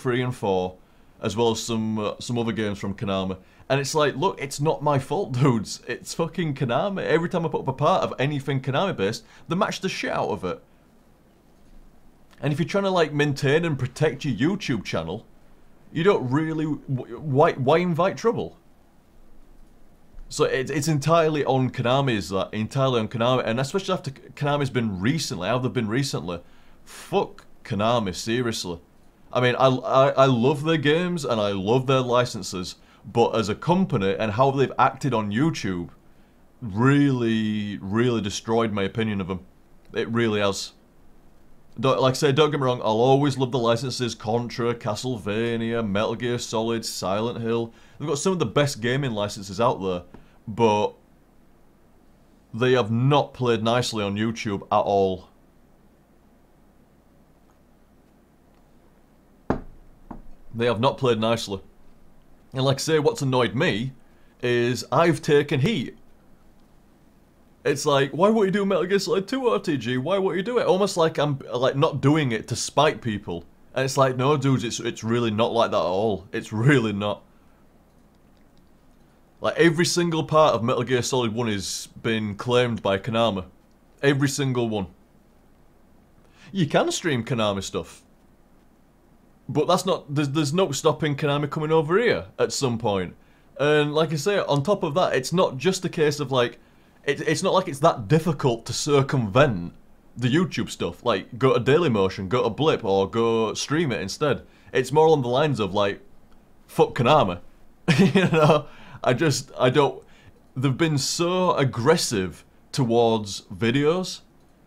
3 and 4, as well as some other games from Konami. And it's like, look, it's not my fault, dudes. It's fucking Konami. Every time I put up a part of anything Konami-based, they match the shit out of it. And if you're trying to, like, maintain and protect your YouTube channel, you don't really... Why invite trouble? So it's entirely on Konami's, entirely on Konami. And especially after Konami's been recently, how they've been recently. Fuck Konami, seriously. I mean, I love their games and I love their licenses. But as a company and how they've acted on YouTube really, really destroyed my opinion of them. It really has. Like I say, don't get me wrong, I'll always love the licenses. Contra, Castlevania, Metal Gear Solid, Silent Hill. They've got some of the best gaming licenses out there. But they have not played nicely on YouTube at all. They have not played nicely. And like I say, what's annoyed me is I've taken heat. It's like, why won't you do Metal Gear Solid 2 RTG? Why won't you do it? Almost like I'm like not doing it to spite people. And it's like, no dudes, it's really not like that at all. It's really not. Like every single part of Metal Gear Solid 1 has been claimed by Konami. Every single one. You can stream Konami stuff. But that's not, there's no stopping Konami coming over here at some point. And like I say, on top of that, it's not just a case of like, it's not like it's that difficult to circumvent the YouTube stuff. Like, go to Dailymotion, go to Blip, or go stream it instead. It's more along the lines of like, fuck Konami. You know, I don't, they've been so aggressive towards videos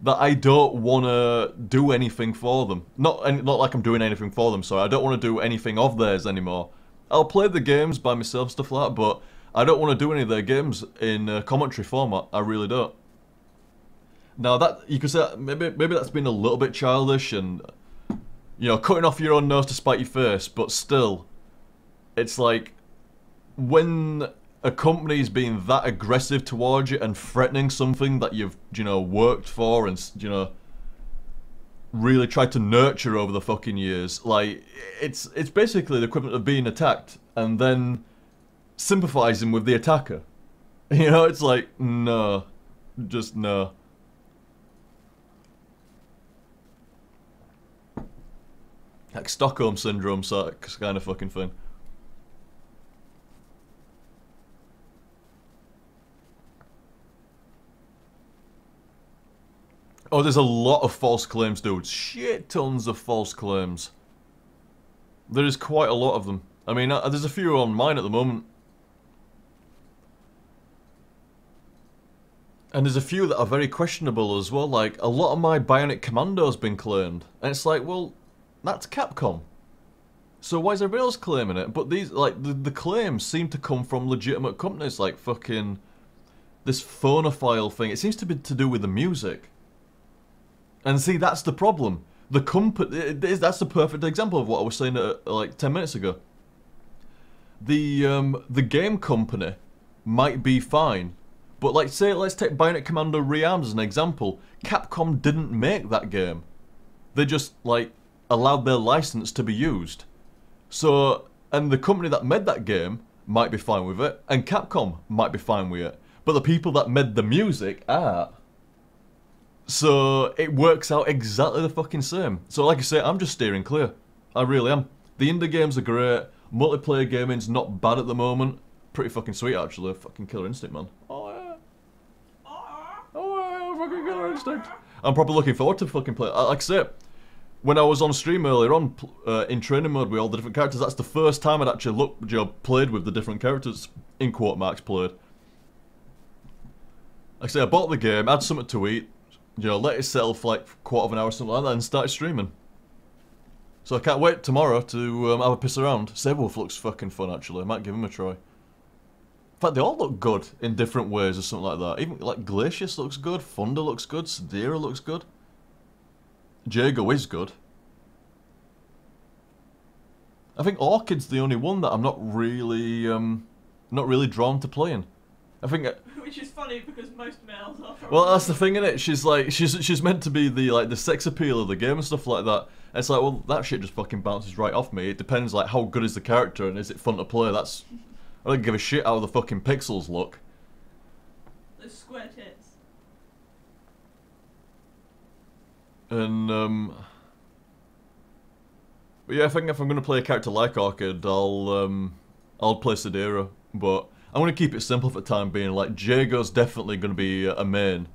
that I don't want to do anything for them. Not like I'm doing anything for them, sorry. I don't want to do anything of theirs anymore. I'll play the games by myself, stuff like that, but I don't want to do any of their games in commentary format. I really don't. Now that, you could say, maybe that's been a little bit childish and, you know, cutting off your own nose to spite your face, but still, it's like, when a company's being that aggressive towards you and threatening something that you've, you know, worked for and, you know, really tried to nurture over the fucking years, like, it's basically the equivalent of being attacked and then sympathizing with the attacker. You know, it's like, no. Just no. Like Stockholm Syndrome kind of fucking thing. Oh, there's a lot of false claims, dude. Shit tons of false claims. There is quite a lot of them. I mean, there's a few on mine at the moment. And there's a few that are very questionable as well. Like, a lot of my Bionic Commando's been claimed. And it's like, well, that's Capcom. So why is everybody else claiming it? But these, like, the claims seem to come from legitimate companies, like fucking this phonophile thing. It seems to be to do with the music. And see, that's the problem. The company, that's the perfect example of what I was saying like 10 minutes ago. The game company might be fine, but like say, let's take Bionic Commando Rearmed as an example. Capcom didn't make that game. They just like allowed their license to be used. So, and the company that made that game might be fine with it, and Capcom might be fine with it. But the people that made the music aren't. So, it works out exactly the fucking same. So, like I say, I'm just steering clear. I really am. The indie games are great. Multiplayer gaming's not bad at the moment. Pretty fucking sweet, actually. Fucking Killer Instinct, man. Oh, yeah. Oh, yeah, fucking Killer Instinct. I'm probably looking forward to fucking play. Like I say, when I was on stream earlier on, in training mode with all the different characters, that's the first time I'd actually played with the different characters, in quote marks, played. Like I say, I bought the game, had something to eat, you know, let it settle for like a quarter of an hour or something like that, and started streaming. So I can't wait tomorrow to have a piss around. Saberwolf looks fucking fun, actually. I might give him a try. In fact, they all look good in different ways or something like that. Even, like, Glacius looks good, Thunder looks good, Sadira looks good. Jago is good. I think Orchid's the only one that I'm not really drawn to playing. I think... Which is funny because most males are. Well, that's the thing, innit? She's like, she's meant to be the sex appeal of the game and stuff like that. It's like, well, that shit just fucking bounces right off me. It depends, like, how good is the character and is it fun to play. I don't give a shit how the fucking pixels look. Those square tits. And, but yeah, I think if I'm gonna play a character like Orchid, I'll play Sidera. But I'm gonna keep it simple for the time being. Like, Jago's definitely gonna be a main.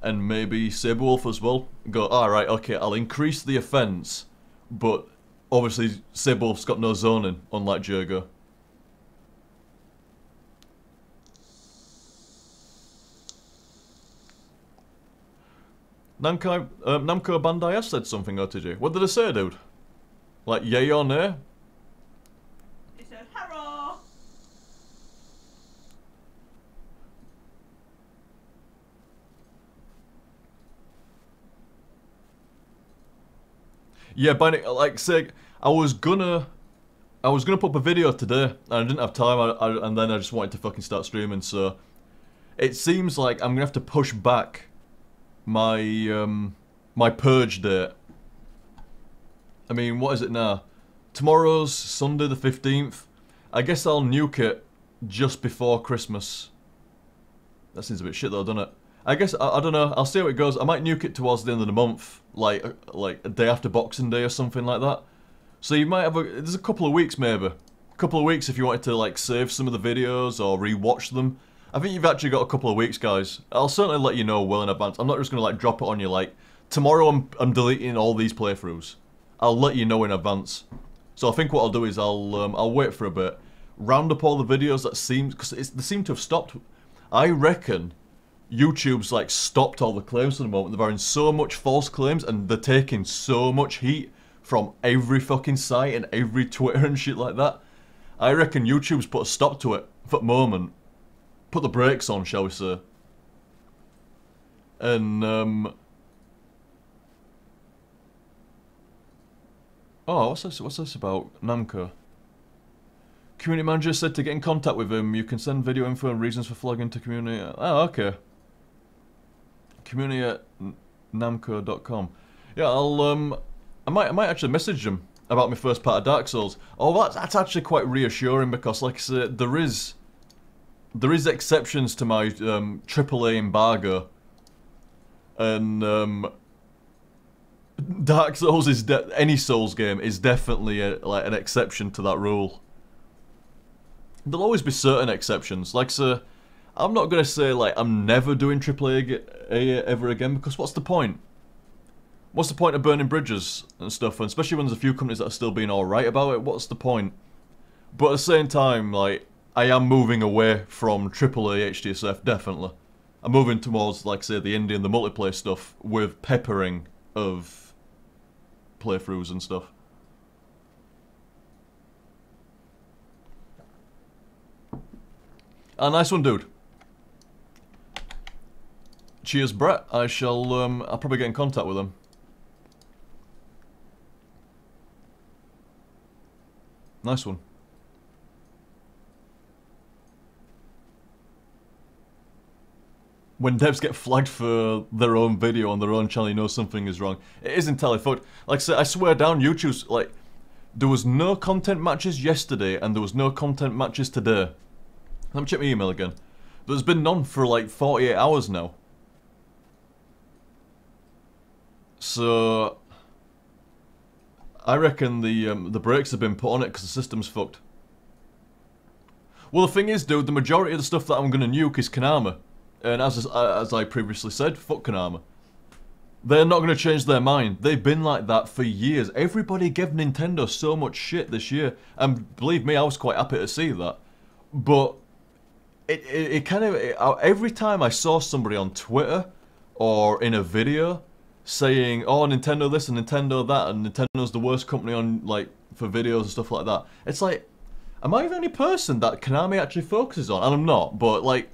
And maybe Saberwolf as well. Go, alright, okay, I'll increase the offense, but obviously Saberwolf's got no zoning, unlike Jago. Namco Bandai has said something, OTG. What did I say, dude? Like, yay or nay? He said, "Hurrah!" Yeah, like, say, I was gonna put up a video today, and I didn't have time, and then I just wanted to fucking start streaming, so... It seems like I'm gonna have to push back my, my purge date. I mean, what is it now? Tomorrow's Sunday the 15th. I guess I'll nuke it just before Christmas. That seems a bit shit though, doesn't it? I guess, I don't know, I'll see how it goes. I might nuke it towards the end of the month, like a day after Boxing Day or something like that. So you might have there's a couple of weeks maybe. A couple of weeks if you wanted to like save some of the videos or re-watch them. I think you've actually got a couple of weeks, guys. I'll certainly let you know well in advance. I'm not just gonna like drop it on you like, tomorrow I'm deleting all these playthroughs. I'll let you know in advance. So I think what I'll do is I'll wait for a bit, round up all the videos that because they seem to have stopped. I reckon YouTube's like stopped all the claims for the moment. They're having so much false claims and they're taking so much heat from every fucking site and every Twitter and shit like that. I reckon YouTube's put a stop to it for the moment. Put the brakes on, shall we say. And, oh, what's this about? Namco. Community manager said to get in contact with him, you can send video info and reasons for flagging to community. Oh, okay. Community@namco.com. Yeah, I might actually message him about my first part of Dark Souls. Oh, that's actually quite reassuring because, like I said, there is exceptions to my AAA embargo, and Dark Souls is any Souls game is definitely like an exception to that rule. There'll always be certain exceptions. Like, so I'm not gonna say like I'm never doing AAA ever again because what's the point? What's the point of burning bridges and stuff? And especially when there's a few companies that are still being alright about it. What's the point? But at the same time, like, I am moving away from AAA HTSF, definitely. I'm moving towards, like, say, the indie and the multiplayer stuff with peppering of playthroughs and stuff. Ah, nice one, dude. Cheers, Brett. I'll probably get in contact with him. Nice one. When devs get flagged for their own video on their own channel, you know something is wrong. It is entirely fucked. Like I said, I swear down, YouTube's, like, there was no content matches yesterday, and there was no content matches today. Let me check my email again. There's been none for, like, 48 hours now. So I reckon the brakes have been put on it because the system's fucked. Well, the thing is, dude, the majority of the stuff that I'm gonna nuke is Konami. And as I previously said, fuck Konami. They're not gonna change their mind. They've been like that for years. Everybody gave Nintendo so much shit this year, and believe me, I was quite happy to see that. But it kind of every time I saw somebody on Twitter or in a video saying, "Oh, Nintendo this and Nintendo that, and Nintendo's the worst company on like for videos and stuff like that," it's like, am I the only person that Konami actually focuses on? And I'm not, but like,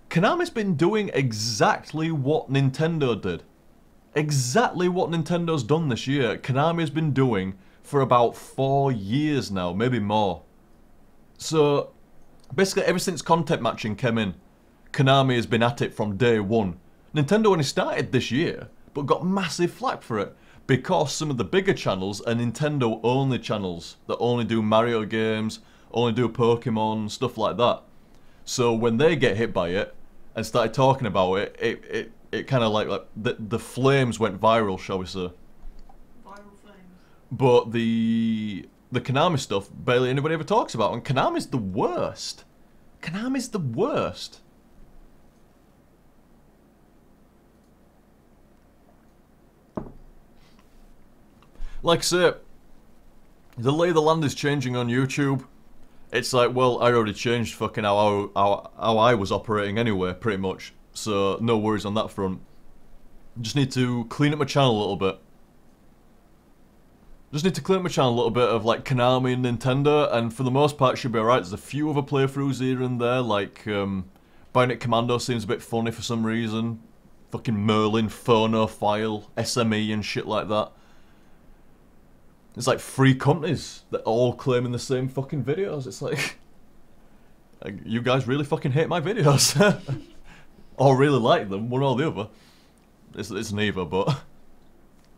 Konami's been doing exactly what Nintendo did. Exactly what Nintendo's done this year, Konami's been doing for about 4 years now, maybe more. So, basically ever since content matching came in, Konami has been at it from day one. Nintendo only started this year, but got massive flack for it. because some of the bigger channels are Nintendo only channels that only do Mario games, only do Pokemon, stuff like that. So when they get hit by it and started talking about it, it kind of like the flames went viral, shall we say. Viral flames. But the Konami stuff, barely anybody ever talks about, and Konami's the worst. Konami's the worst. Like I say, the lay of the land is changing on YouTube. It's like, well, I already changed fucking how I was operating anyway, pretty much. So, no worries on that front. Just need to clean up my channel a little bit. Just need to clean up my channel a little bit of, like, Konami and Nintendo, and for the most part, it should be alright. There's a few other playthroughs here and there, like, Bionic Commando seems a bit funny for some reason. Fucking Merlin, Phonophile, SME and shit like that. It's like 3 companies that are all claiming the same fucking videos. It's like you guys really fucking hate my videos. Or really like them, one or the other. It's neither, but...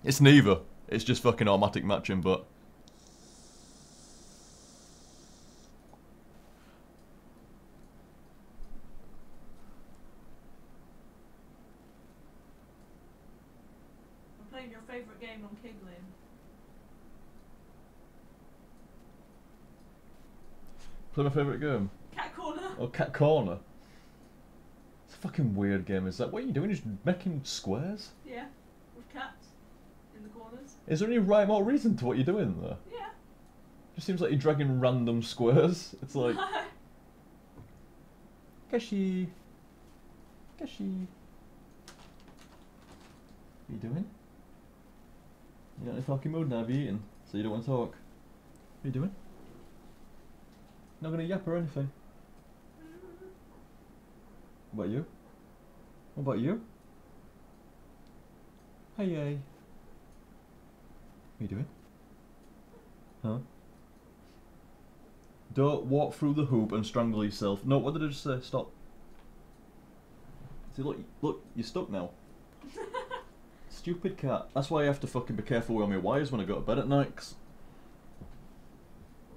It's neither. It's just fucking automatic matching, but... I'm playing your favourite game on Kiglin. Play my favourite game? Cat Corner. Oh, Cat Corner. It's a fucking weird game, is that? What are you doing? Just making squares? Yeah, with cats in the corners. Is there any rhyme or reason to what you're doing there? Yeah. Just seems like you're dragging random squares. It's like... Kashi. Kashi. What are you doing? You're not in a talking mood now, have you eaten? So you don't want to talk? What are you doing? Not gonna yap or anything? What about you? What about you? Hey, hey. What are you doing? Huh? Don't walk through the hoop and strangle yourself. No, what did I just say? Stop. See, look, you're stuck now. Stupid cat. That's why I have to fucking be careful with my wires when I go to bed at night. 'Cause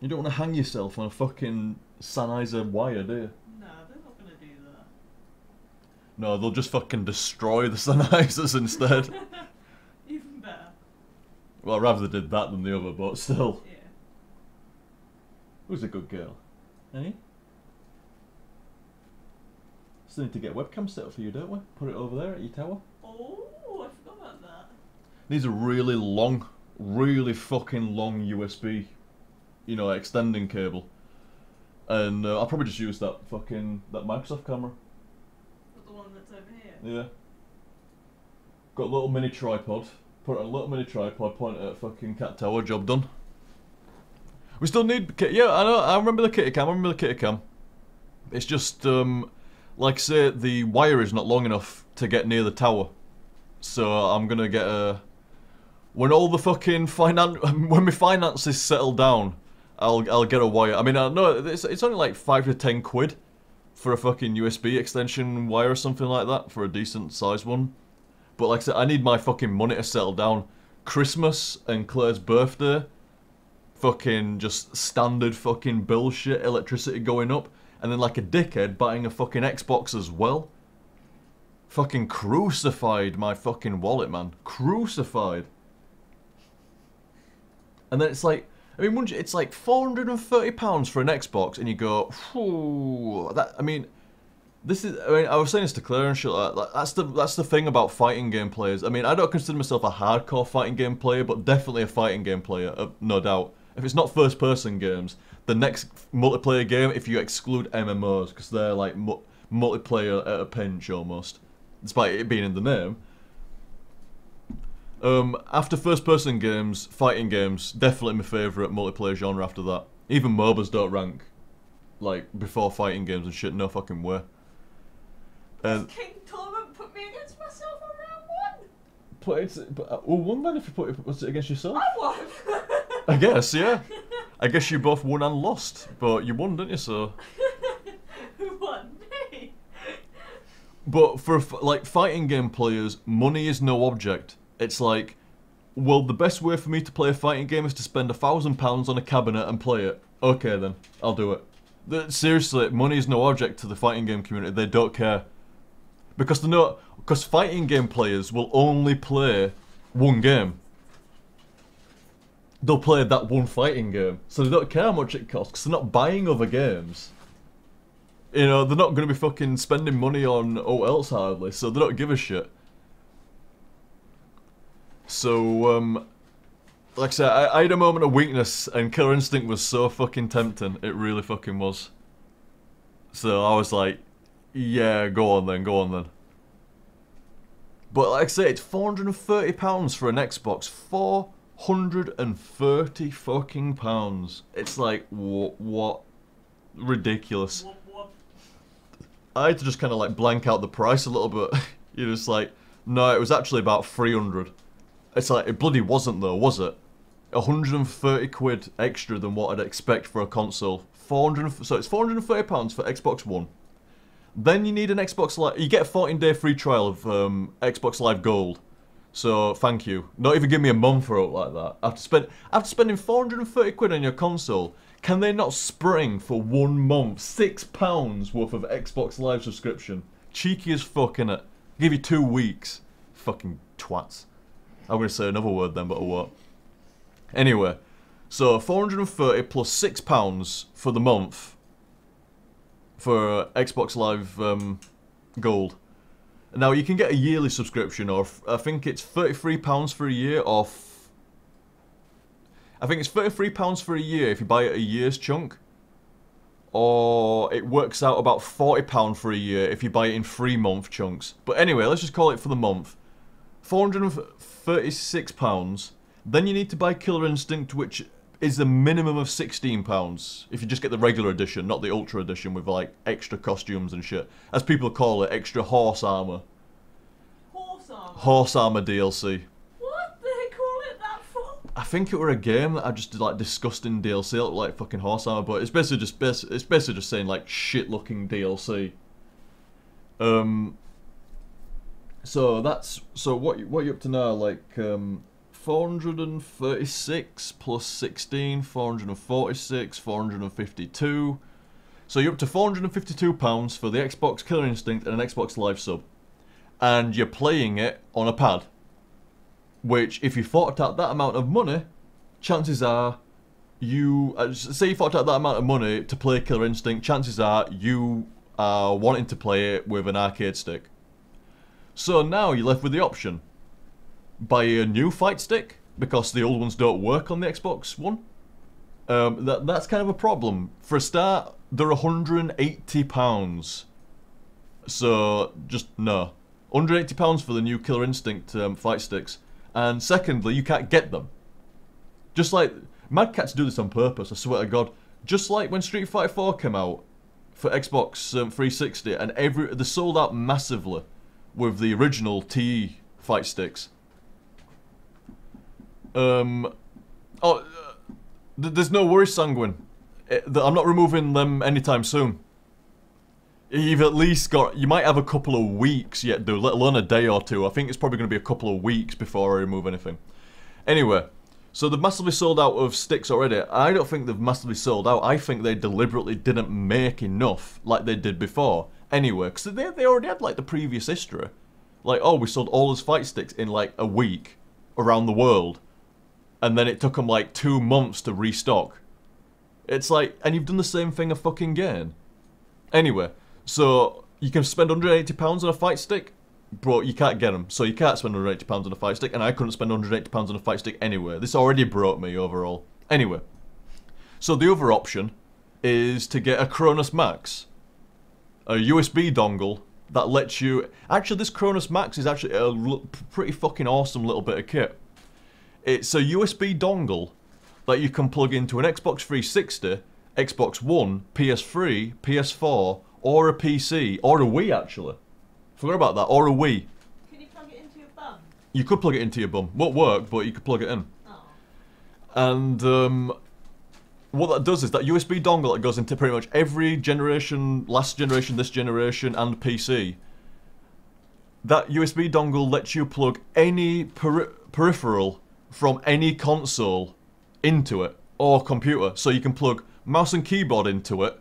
you don't want to hang yourself on a fucking Sennheiser wire, do you? No, they're not gonna do that. No, they'll just fucking destroy the Sennheisers instead. Even better. Well, I'd rather they did that than the other, but still. Yeah. Who's a good girl? Eh? Still need to get a webcam set up for you, don't we? Put it over there at your tower. Oh, I forgot about that. Needs a really long, really fucking long USB, you know, extending cable. And I'll probably just use that Microsoft camera. The one that's over here. Yeah. Got a little mini tripod. Put it on a little mini tripod, point it at fucking cat tower, job done. We still need... Yeah, I know, I remember the kitty cam, It's just, like I say, the wire is not long enough to get near the tower. So I'm gonna get a... When all the fucking when my finances settle down, I'll get a wire. I mean, I know it's only like 5 to 10 quid for a fucking USB extension wire or something like that for a decent sized one. But like I said, I need my fucking money to settle down. Christmas and Claire's birthday, fucking just standard fucking bullshit, electricity going up, and then like a dickhead buying a fucking Xbox as well. Fucking crucified my fucking wallet, man. Crucified. And then it's like, I mean, it's like £430 for an Xbox, and you go, whew, that. I mean, this is. I mean, I was saying this to Claire and shit like that. That's the thing about fighting game players. I mean, I don't consider myself a hardcore fighting game player, but definitely a fighting game player, no doubt. If it's not first-person games, the next multiplayer game, if you exclude MMOs, because they're like multiplayer at a pinch almost, despite it being in the name. After first-person games, fighting games, definitely my favourite multiplayer genre after that. Even MOBAs don't rank, like, before fighting games and shit, no fucking way. King Tournament put me against myself on round 1! Well, one man if you put it against yourself. I won! I guess, yeah. I guess you both won and lost, but you won, didn't you, so... Who won? Me! But for, like, fighting game players, money is no object. It's like, well, the best way for me to play a fighting game is to spend £1,000 on a cabinet and play it. Okay then, I'll do it. Seriously, money is no object to the fighting game community. They don't care. Because because fighting game players will only play one game. They'll play that one fighting game. So they don't care how much it costs, because they're not buying other games. You know, they're not going to be fucking spending money on else hardly, so they don't give a shit. So, like I said, I had a moment of weakness, and Killer Instinct was so fucking tempting. It really fucking was. So I was like, yeah, go on then, go on then. But like I say, it's £430 for an Xbox. £430 fucking pounds. It's like, what? Ridiculous. What? I had to just kind of like blank out the price a little bit. You're just like, no, it was actually about 300. It's like, it bloody wasn't though, was it? 130 quid extra than what I'd expect for a console. So it's £430 for Xbox One. Then you need an Xbox Live. You get a 14-day free trial of Xbox Live Gold. So thank you. Not even give me a month for it like that. After spending 430 quid on your console, can they not spring for 1 month £6 worth of Xbox Live subscription? Cheeky as fuck, innit? Give you 2 weeks. Fucking twats. I'm gonna say another word then, but I won't. Anyway, so 430 plus £6 for the month for Xbox Live Gold. Now you can get a yearly subscription, or I think it's £33 for a year, or I think it's £33 for a year if you buy it a year's chunk, or it works out about £40 for a year if you buy it in 3-month chunks. But anyway, let's just call it for the month. £436. Then you need to buy Killer Instinct, which is the minimum of £16 if you just get the regular edition, not the Ultra edition with like extra costumes and shit. As people call it, extra horse armor. Horse armor? Horse armor DLC. What do they call it that for? I think it were a game that I just did like disgusting DLC, it looked like fucking horse armor, but it's basically just saying like shit looking DLC. So what you up to now? Like 436 plus 16, 446, 452. So you're up to £452 for the Xbox Killer Instinct and an Xbox Live sub. And you're playing it on a pad. Which, if you forked out that amount of money, chances are you... say you forked out that amount of money to play Killer Instinct, chances are you are wanting to play it with an arcade stick. So now you're left with the option. Buy a new fight stick, because the old ones don't work on the Xbox One. That's kind of a problem. For a start, they're £180. So, just no. £180 for the new Killer Instinct fight sticks. And secondly, you can't get them. Just like... Mad Cats do this on purpose, I swear to God. Just like when Street Fighter 4 came out for Xbox 360, and they sold out massively with the original TE fight sticks. There's no worries, Sanguine. I'm not removing them anytime soon. You've at least got... You might have a couple of weeks yet, dude, let alone a day or two. I think it's probably going to be a couple of weeks before I remove anything. Anyway, so they've massively sold out of sticks already. I don't think they've massively sold out. I think they deliberately didn't make enough like they did before. Anyway, because they already had, like, the previous history. Like, oh, we sold all those fight sticks in, like, a week around the world. And then it took them, like, 2 months to restock. It's like, and you've done the same thing fucking again. Anyway, so you can spend £180 on a fight stick, but you can't get them. So you can't spend £180 on a fight stick, and I couldn't spend £180 on a fight stick anyway. This already broke me overall. Anyway, so the other option is to get a Cronus Max. A USB dongle that lets you... Actually, this Cronus Max is actually a pretty fucking awesome little bit of kit. It's a USB dongle that you can plug into an Xbox 360, Xbox One, PS3, PS4, or a PC, or a Wii actually. Forgot about that, or a Wii. Can you plug it into your bum? You could plug it into your bum. Won't work, but you could plug it in. Oh. And what that does is that USB dongle that goes into pretty much every generation, last generation, this generation, and PC. That USB dongle lets you plug any peripheral from any console into it or computer. So you can plug mouse and keyboard into it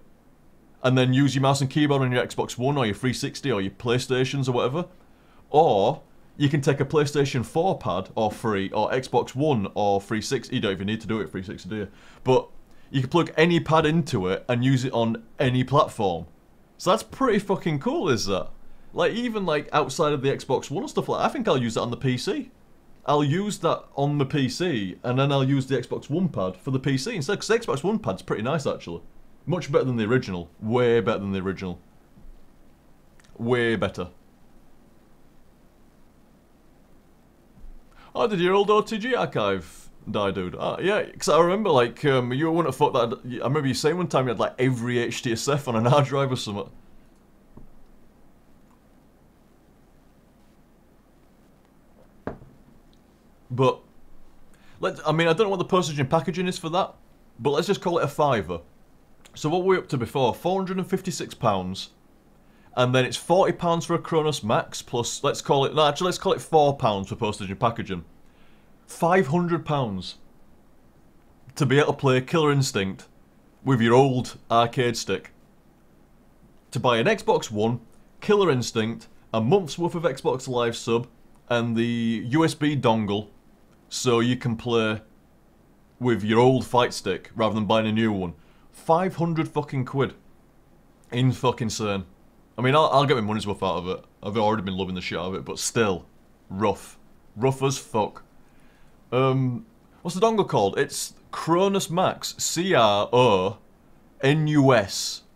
and then use your mouse and keyboard on your Xbox One or your 360 or your PlayStations or whatever. Or you can take a PlayStation 4 pad or 3 or Xbox One or 360. You don't even need to do it 360, do you? But you can plug any pad into it and use it on any platform. So that's pretty fucking cool, is that? Like, even like outside of the Xbox One and stuff like that, I think I'll use that on the PC. I'll use that on the PC, and then I'll use the Xbox One pad for the PC instead, because the Xbox One pad's pretty nice, actually. Much better than the original. Way better than the original. Way better. Oh, did your old OTG archive die, dude? Yeah, because I remember, like, you wouldn't have thought that... I remember you saying one time you had, like, every HTSF on an hard drive or something. But, I mean, I don't know what the postage and packaging is for that, but let's just call it a £5. So what were we up to before? £456, and then it's £40 for a Cronus Max, plus, let's call it £4 for postage and packaging. £500 to be able to play Killer Instinct with your old arcade stick. To buy an Xbox One, Killer Instinct, a month's worth of Xbox Live sub, and the USB dongle, so you can play with your old fight stick rather than buying a new one. 500 fucking quid. In fucking insane. I mean, I'll get my money's worth out of it. I've already been loving the shit out of it, but still, rough. Rough as fuck. What's the dongle called? It's Cronus Max. C-R-O-N-U-S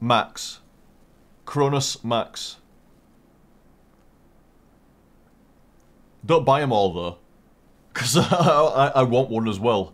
Max. Cronus Max. Don't buy them all though, because I want one as well.